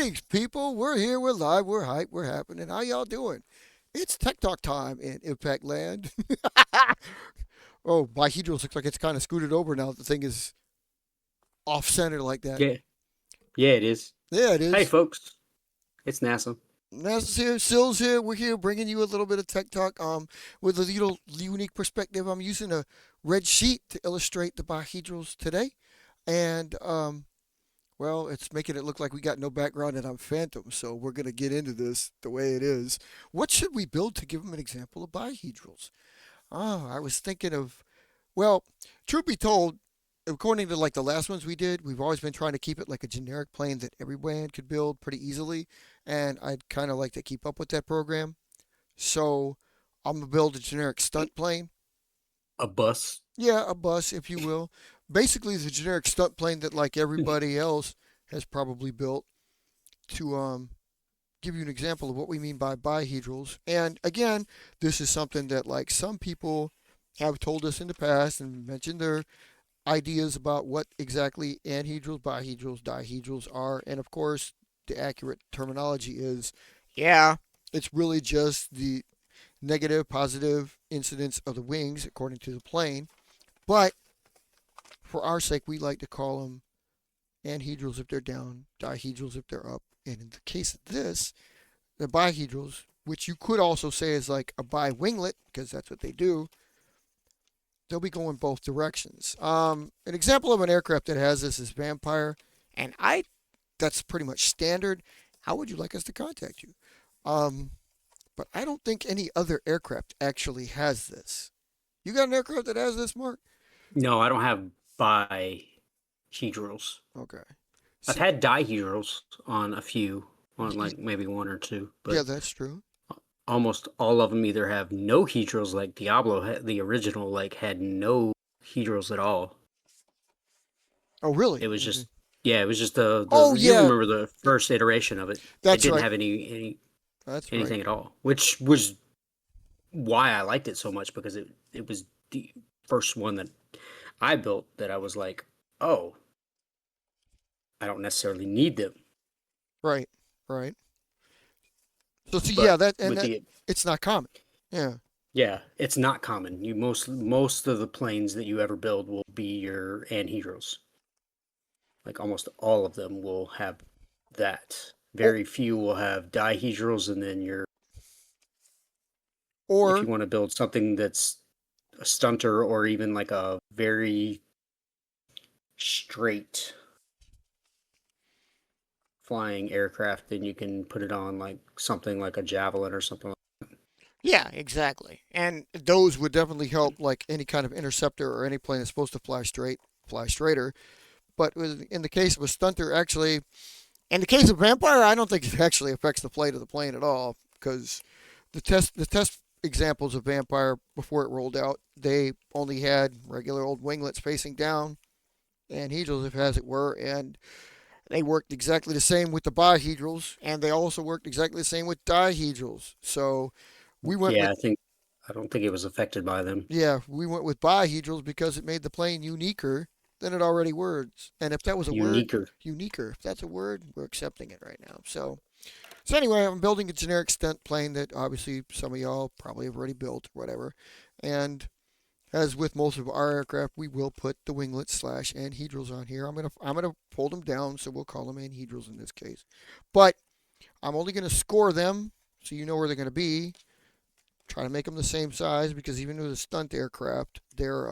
Greetings, people. We're here. We're live. We're hype. We're happening. How y'all doing? It's Tech Talk time in Impact Land. Oh, Bihedrals looks like it's kind of scooted over now. The thing is off center like that. Yeah, yeah, it is. Yeah, it Hey, is. folks, it's NASA. NASA's here. Sill's here. We're here bringing you a little bit of Tech Talk with a little unique perspective. I'm using a red sheet to illustrate the Bihedrals today. And well, it's making it look like we got no background and I'm Phantom, so we're going to get into this the way it is. What should we build to give them an example of bihedrals? Oh, I was thinking of, well, truth be told, according to like the last ones we did, we've always been trying to keep it like a generic plane that every band could build pretty easily, and I'd kind of like to keep up with that program. So I'm going to build a generic stunt plane. A bus. Yeah, a bus, if you will. Basically, the generic stunt plane that like everybody else has probably built to give you an example of what we mean by bihedrals. And again, this is something that like some people have told us in the past and mentioned their ideas about what exactly anhedrals, bihedrals, dihedrals are. And of course, the accurate terminology is, yeah, it's really just the negative, positive incidence of the wings according to the plane. But for our sake, we like to call them anhedrals if they're down, dihedrals if they're up. And in the case of this, the bihedrals, which you could also say is like a bi-winglet, because that's what they do, they'll be going both directions. An example of an aircraft that has this is Vampire, and that's pretty much standard. How would you like us to contact you? Um, but I don't think any other aircraft actually has this. You got an aircraft that has this, Mark? No, I don't have bihedrals. Okay. I've See, had dihedrals on a few, on like maybe one or two, yeah, but that's true. almost all of them either have no hedrals, like Diablo, the original, like had no hedrals at all. Oh, really? It was Okay. just, yeah, it was just the Oh, you yeah, remember the first iteration of it. It that's didn't right. have That's right. anything at all, which was why I liked it so much because it was the first one that I built that I was like, oh, I don't necessarily need them. Right. Right. So, see, yeah, But that and with that the it's not common. Yeah. yeah, it's not common. You most of the planes that you ever build will be your anhedrals. Like almost all of them will have that. Or, Very few will have dihedrals, and then your if or you want to build something that's a stunter or even like a very straight flying aircraft, then you can put it on like something like a javelin or something. yeah, exactly. And those would definitely help, like any kind of interceptor or any plane that's supposed to fly straighter. But in the case of a stunter, actually, in the case of Vampire, I don't think it actually affects the flight of the plane at all because the test examples of Vampire before it rolled out, they only had regular old winglets facing down and hedrals, if as it were, and they worked exactly the same with the bihedrals, and they also worked exactly the same with dihedrals. So we went with Yeah, I don't think it was affected by them. yeah, we went with bihedrals because it made the plane uniquer than it already was. And if that was a word, Uniquer. uniquer, if that's a word, we're accepting it right now. So anyway, I'm building a generic stunt plane that obviously some of y'all probably have already built, whatever. And as with most of our aircraft, we will put the winglets slash anhedrals on here. I'm gonna fold them down, so we'll call them anhedrals in this case. But I'm only gonna score them so you know where they're gonna be. Try to make them the same size because even with a stunt aircraft, they're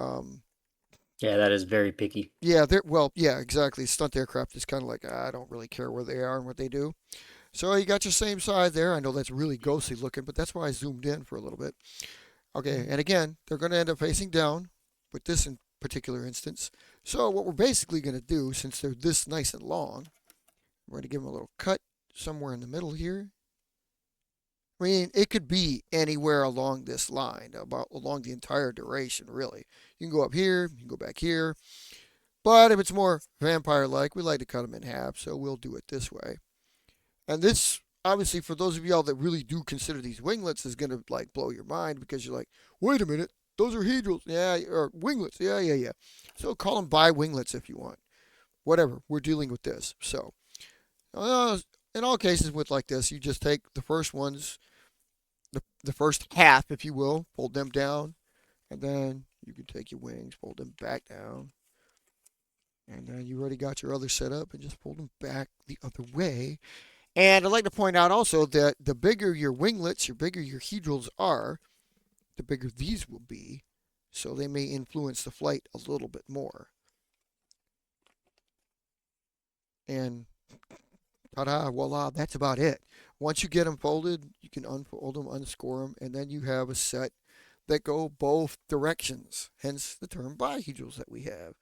Yeah, that is very picky. yeah, they're well, yeah, exactly. Stunt aircraft is kind of like I don't really care where they are and what they do. So you got your same size there. I know that's really ghostly looking, but that's why I zoomed in for a little bit. Okay, and again, they're going to end up facing down with this in particular instance. So what we're basically going to do, since they're this nice and long, we're going to give them a little cut somewhere in the middle here. I mean, it could be anywhere along this line, about along the entire duration, really. You can go up here, you can go back here. But if it's more vampire-like, we like to cut them in half, so we'll do it this way. And this, obviously, for those of y'all that really do consider these winglets, is gonna like blow your mind because you're like, wait a minute, those are hedrals, yeah, or winglets, yeah, yeah, yeah. So call them bi winglets if you want. Whatever, we're dealing with this. So in all cases with like this, you just take the first ones, the first half, if you will, fold them down, and then you can take your wings, fold them back down, and then you already got your other set up, and just fold them back the other way. And I'd like to point out also that the bigger your winglets, the bigger your hedrals are, the bigger these will be. So they may influence the flight a little bit more. And ta-da, voila, that's about it. Once you get them folded, you can unfold them, unscore them, and then you have a set that go both directions. Hence the term bihedrals that we have.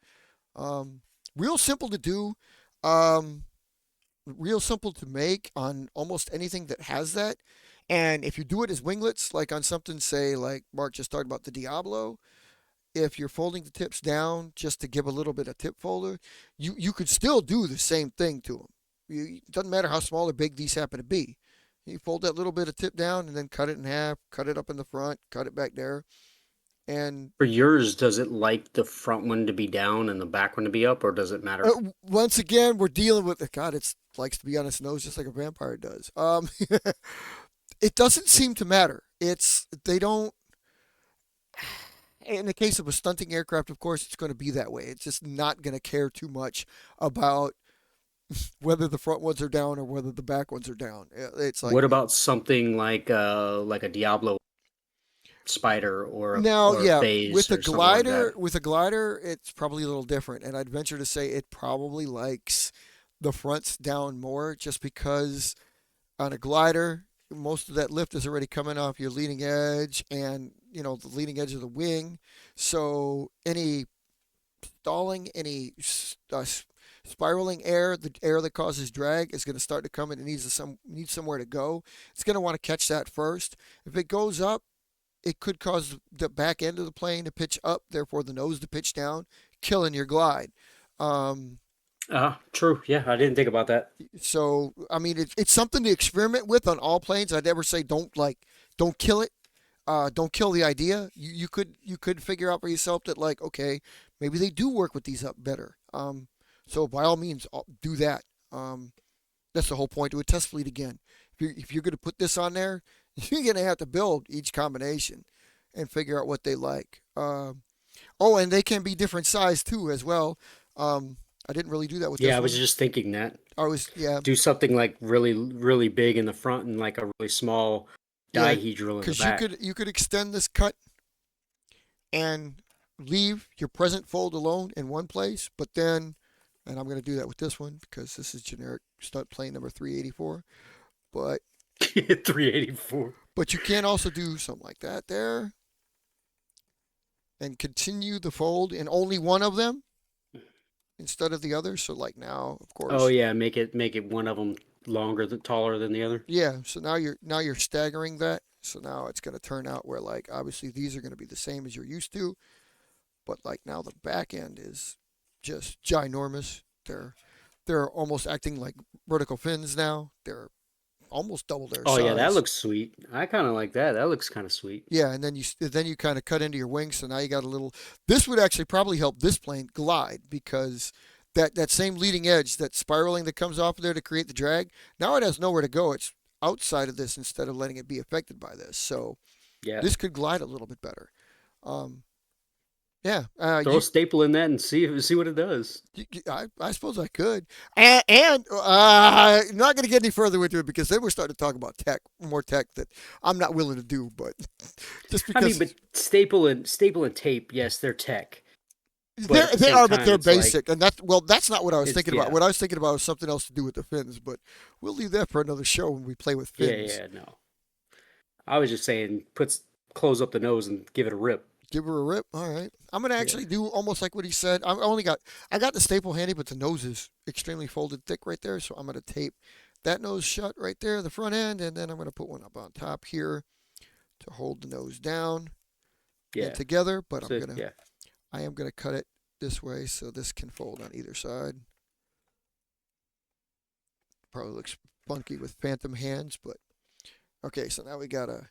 Um, real simple to do. Um, Real simple to make on almost anything that has that. And if you do it as winglets, like on something, say, like Mark just talked about the Diablo, if you're folding the tips down just to give a little bit of tip folder, you could still do the same thing to them. It doesn't matter how small or big these happen to be. You fold that little bit of tip down and then cut it in half, cut it up in the front, cut it back there. And For yours, does it like the front one to be down and the back one to be up, or does it matter? once again, we're dealing with God. It likes to be on its nose just like a vampire does. It doesn't seem to matter. It's they don't. In the case of a stunting aircraft, of course, it's going to be that way. It's just not going to care too much about whether the front ones are down or whether the back ones are down. It's like What about something like a Diablo spider now, or a yeah, phase or something like that? with a glider, it's probably a little different, and I'd venture to say it probably likes the fronts down more, just because on a glider, most of that lift is already coming off your leading edge and the leading edge of the wing. So any stalling, any spiraling air, the air that causes drag is going to start to come in. It needs somewhere to go. It's going to want to catch that first. If it goes up, it could cause the back end of the plane to pitch up, therefore the nose to pitch down, killing your glide. Um, True. Yeah, I didn't think about that. so I mean, it's something to experiment with on all planes. I'd never say don't kill it. Don't kill the idea. You could figure out for yourself that, like, okay, maybe they do work with these up better. So by all means, do that. That's the whole point. Do a test fleet again. If you're going to put this on there, you're going to have to build each combination and figure out what they like. Oh, and they can be different size too as well. I didn't really do that with Yeah, this I was one. just thinking that. I was yeah Do something like really, really big in the front and like a really small yeah dihedral in the because you back. could extend this cut and leave your present fold alone in one place, but then, and I'm going to do that with this one because this is generic stunt plane number 384. But 384. you can also do something like that there and continue the fold in only one of them instead of the other. So like now, of Oh course, yeah, make it one of them taller than the other. yeah. So now you're staggering that. So now it's going to turn out where, like, obviously these are going to be the same as you're used to, but like now the back end is just ginormous. They're almost acting like vertical fins now. They're almost double their Oh yeah, that size. looks sweet. I kind of like that. That looks kind of sweet. Yeah, and then you kind of cut into your wings, so now you got a little. This would actually probably help this plane glide because that same leading edge, that spiraling that comes off of there to create the drag, now it has nowhere to go. It's outside of this instead of letting it be affected by this. So Yeah. this could glide a little bit better. Um, yeah, Throw a staple in that and see what it does. I suppose I could, and not going to get any further into it because then we're starting to talk about more tech that I'm not willing to do. But just I mean, because but staple and tape, yes, they're tech, but at the they same are, but time, they're it's like basic, and that's not what I was it's thinking about. yeah, What I was thinking about was something else to do with the fins, but we'll leave that for another show when we play with yeah, fins. yeah. No, I was just saying, close up the nose and give it a rip. Give her a rip. All right, I'm gonna Yeah, actually do almost like what he said. I got the staple handy, but the nose is extremely folded thick right there, so I'm gonna tape that nose shut right there, the front end, and then I'm gonna put one up on top here to hold the nose down and yeah. together. But So yeah, I am gonna cut it this way so this can fold on either side. Probably looks funky with phantom hands, but okay. So now we got a.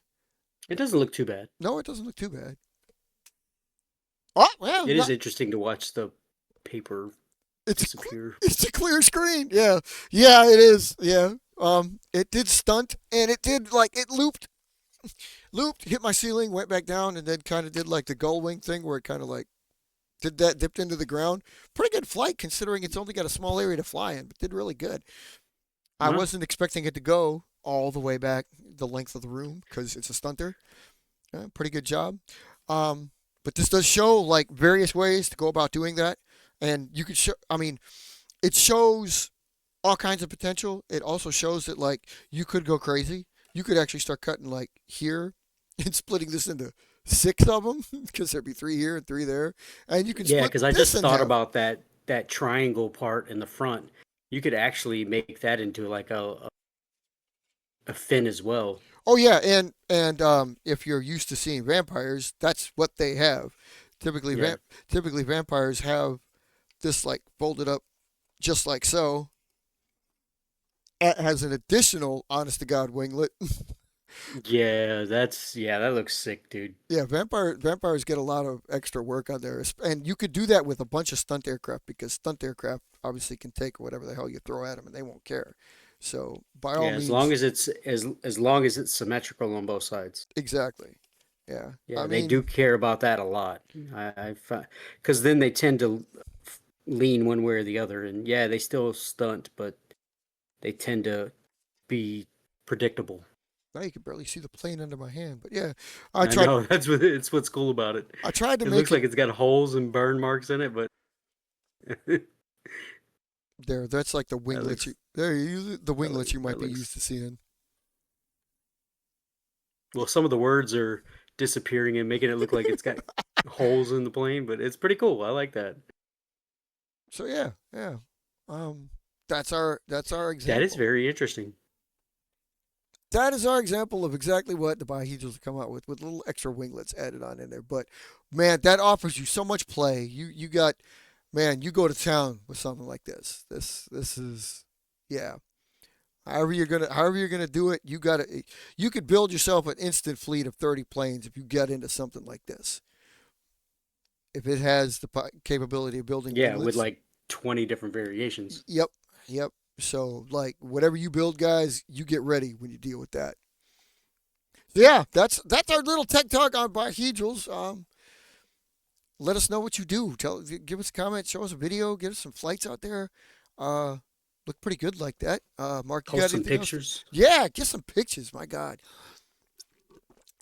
it doesn't look too bad. No, it doesn't look too bad. Oh well, It is not, interesting to watch the paper it's disappear. it's a clear screen. Yeah, yeah, it is. Yeah. It did stunt, and it did like it looped, hit my ceiling, went back down, and then kind of did like the gull wing thing where it kind of like did that, dipped into the ground. Pretty good flight considering it's only got a small area to fly in, but did really good. I Huh? wasn't expecting it to go all the way back the length of the room because it's a stunter. Pretty good job. Um, but this does show like various ways to go about doing that, and you could show. I mean, it shows all kinds of potential. It also shows that like you could go crazy. You could actually start cutting like here and splitting this into six of them because there'd be three here and three there, and you can Yeah, split because I this just in thought half. about that triangle part in the front. You could actually make that into like a fin as well. Oh yeah, and if you're used to seeing vampires, that's what they have. Typically, Yeah. typically vampires have this like folded up just like so. It has an additional honest to god winglet. Yeah, that looks sick, dude. Yeah, vampires get a lot of extra work on there, and you could do that with a bunch of stunt aircraft because stunt aircraft obviously can take whatever the hell you throw at them and they won't care. So by all Yeah, as long means, as it's as long as it's symmetrical on both sides. exactly. Yeah, I Yeah, they mean, do care about that a lot. I find because then they tend to lean one way or the other, and yeah, they still stunt, but they tend to be predictable. now you can barely see the plane under my hand, but yeah, I I tried. know that's what it's what's cool about it. I tried to It make looks it like it's got holes and burn marks in it, but that there. That's like the winglets. looks The winglets you that might be used looks to seeing. well. Some of the words are disappearing and making it look like it's got holes in the plane, but it's pretty cool. I like that. So yeah, yeah. Um, that's our That is example. very interesting. That is our example of exactly what the Bihedrals have come out with little extra winglets added on in there. But man, that offers you so much play. You got man, you go to town with something like this. This is yeah. However you're gonna do it, you could build yourself an instant fleet of 30 planes if you get into something like this. If it has the capability of building Yeah, with winglets. like 20 different variations. Yep, yep. So like whatever you build, guys, you get ready when you deal with that. So yeah, that's our little tech talk on bihedrals. Let us know what you do. Give us a comment, show us a video, get us some flights out there. Uh, look pretty good like that. Mark, you Post got some anything else? pictures. Yeah, get some pictures. My God,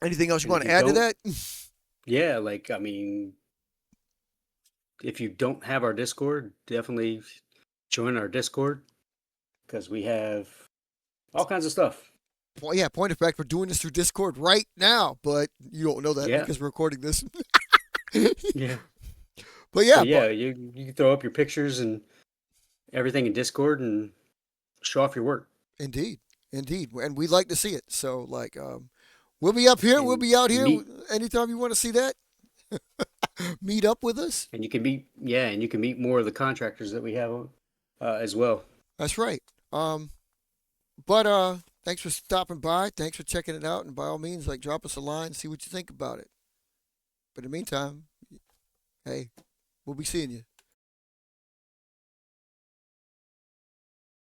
anything else you And if want to you add to don't, that? yeah, like I mean, if you don't have our Discord, definitely join our Discord because we have all kinds of stuff. Well, yeah, point of fact, we're doing this through Discord right now, but you don't know that Yeah, because we're recording this. yeah. But yeah, But yeah, you can throw up your pictures and everything in Discord and show off your work indeed, indeed, and we like to see it. So like, we'll be up here, we'll and be out here. meet Anytime you want to see that, meet up with us. and you can meet and you can meet more of the contractors that we have as well. That's right. Um, but thanks for stopping by. Thanks for checking it out, and by all means, like drop us a line, see what you think about it. But in the meantime, hey, we'll be seeing you.